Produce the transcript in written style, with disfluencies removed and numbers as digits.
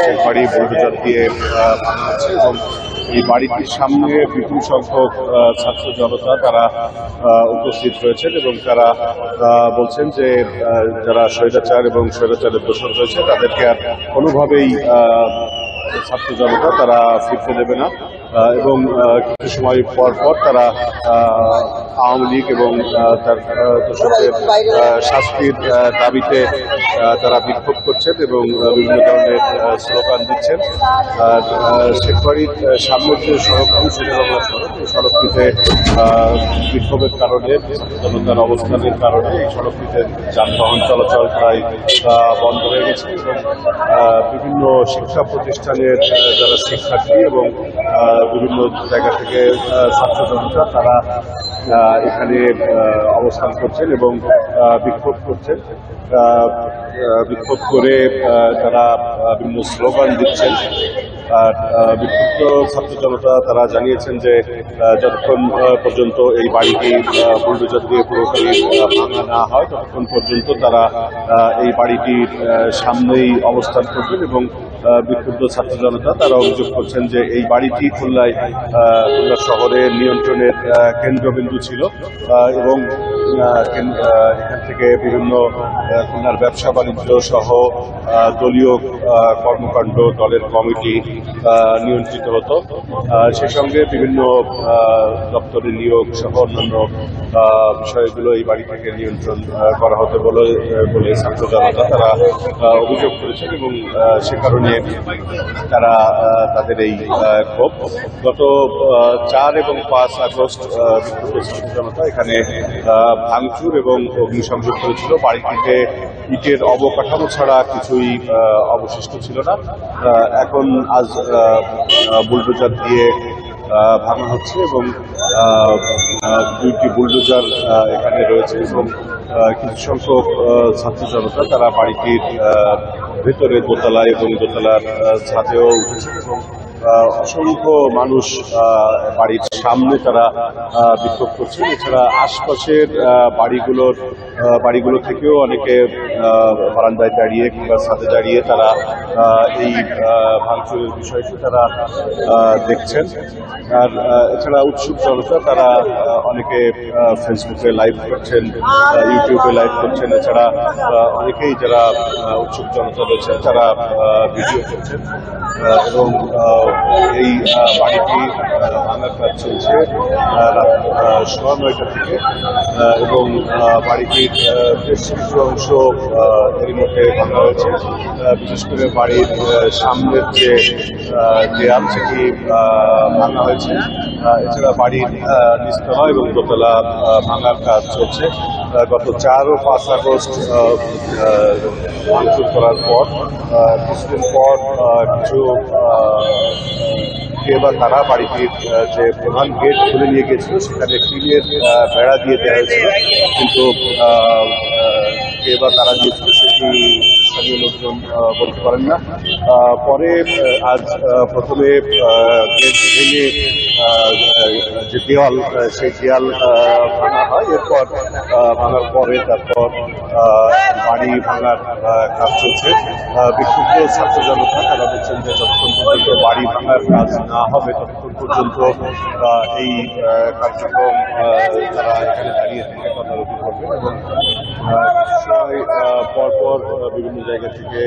সেই বাড়ি বুলডোজার দিয়ে ভাঙা হচ্ছে এবং এই বাড়িটির সামনে বিপুল সংখ্যক ছাত্র জনতা তারা উপস্থিত হয়েছেন এবং তারা বলছেন যে যারা স্বৈরাচার এবং স্বৈরাচারের দোষর হয়েছে তাদেরকে আর কোনোভাবেই ছাত্র জনতা তারা ফিরতে দেবে না এবং কিছু সময় পর পর তারা আওয়ামী লীগ এবং তার দোষরদের শাস্তির দাবিতে তারা বিক্ষোভ করছেন এবং বিভিন্ন ধরনের স্লোগান দিচ্ছেন। আর শেখবাড়ির সামনের যে সড়কটি শেরেবাংলা সড়ক এই সড়কটিতে বিক্ষোভের কারণে জনতার অবস্থানের কারণে এই সড়কটিতে যানবাহন চলাচল প্রায় বন্ধ হয়ে গেছে এবং বিভিন্ন শিক্ষা প্রতিষ্ঠানের যারা শিক্ষার্থী এবং বিভিন্ন জায়গা থেকে ছাত্র জনতা তারা এখানে অবস্থান করছেন এবং বিক্ষোভ করছেন। বিক্ষোভ করে তারা বিভিন্ন স্লোগান দিচ্ছেন। আর বিক্ষুব্ধ ছাত্র জনতা তারা জানিয়েছেন যে যতক্ষণ পর্যন্ত এই বাড়িটি বুলডোজার দিয়ে পুরোপুরি ভাঙা না হয় ততক্ষণ পর্যন্ত তারা এই বাড়িটির সামনেই অবস্থান করবেন এবং বিক্ষুব্ধ ছাত্র জনতা তারা অভিযোগ করছেন যে এই বাড়িটি খুলনা শহরের নিয়ন্ত্রণের কেন্দ্রবিন্দু ছিল এবং এখান থেকে বিভিন্ন খুলনার ব্যবসা বাণিজ্য সহ দলীয় কর্মকাণ্ড দলের কমিটি নিয়ন্ত্রিত হতো। সেই সঙ্গে বিভিন্ন দপ্তরের নিয়োগ সহ অন্যান্য বিষয়গুলো এই বাড়ি থেকে নিয়ন্ত্রণ করা হতো বলে ছাত্র জনতা তারা অভিযোগ করেছেন এবং সে কারণে তারা তাদের এই ক্ষোভ গত 4 এবং 5 আগস্ট বিক্ষুব্ধ ছাত্র জনতা এখানে ভাঙচুর এবং অগ্নিসংযোগ করেছিল। বাড়িটিতে ইটের অবকাঠামো ছাড়া কিছুই অবশিষ্ট ছিল না। এখন আজ বুলডোজার দিয়ে ভাঙা হচ্ছে এবং 2টি বুলডোজার এখানে রয়েছে এবং কিছু সংখ্যক ছাত্র জনতা তারা বাড়িটির ভেতরে দোতলায় এবং দোতলার ছাদেও উঠেছে এবং অসংখ্য মানুষ বাড়ির সামনে তারা বিক্ষোভ করছেন। এছাড়া আশপাশের বাড়িগুলো থেকেও অনেকে বারান্দায় দাঁড়িয়ে কিংবা ছাদে দাঁড়িয়ে তারা এই ভাঙচুরের বিষয়টি তারা দেখছেন। আর এছাড়া উৎসুক জনতা তারা অনেকে ফেসবুকে লাইভ করছেন, ইউটিউবে লাইভ করছেন। এছাড়া অনেকেই যারা উৎসুক জনতা রয়েছেন তারা ভিডিও করছেন এবং এই বাড়িটি ভাঙার কাজ চলছে রাত 9:30 থেকে এবং বাড়িটির বেশ কিছু অংশ এর মধ্যে ভাঙা হয়েছে। বিশেষ করে বাড়ির সামনের যে দেয়াল সেটি ভাঙা হয়েছে। এছাড়া বাড়ির নিচতলা এবং দোতলা ভাঙার কাজ চলছে। গত 4 ও 5 আগস্ট ভাঙচুর করার পর কিছুদিন পর কিছু কে বা তারা বাড়িটির যে প্রধান গেট খুলে নিয়ে গিয়েছিল সেখানে টিনের বেড়া দিয়ে দেওয়া হয়েছিল, কিন্তু কে বা তারা দিয়েছিল সেটি স্থানীয় লোকজন বলতে পারেন না। পরে আজ প্রথমে গেট ভেঙে যে দেওয়াল সেই দেওয়াল ভাঙা হয়। এরপর ভাঙার পরে তারপর বাড়ি ভাঙার কাজ চলছে। বিক্ষুব্ধ ছাত্র জনতা তারা বলছেন যে যতক্ষণ পর্যন্ত বাড়ি ভাঙার কাজ না হবে ততক্ষণ পর্যন্ত এই কার্যক্রম তারা এখানে দাঁড়িয়ে থেকে তদারকি করবে এবং কিছু সময় পরপর বিভিন্ন জায়গা থেকে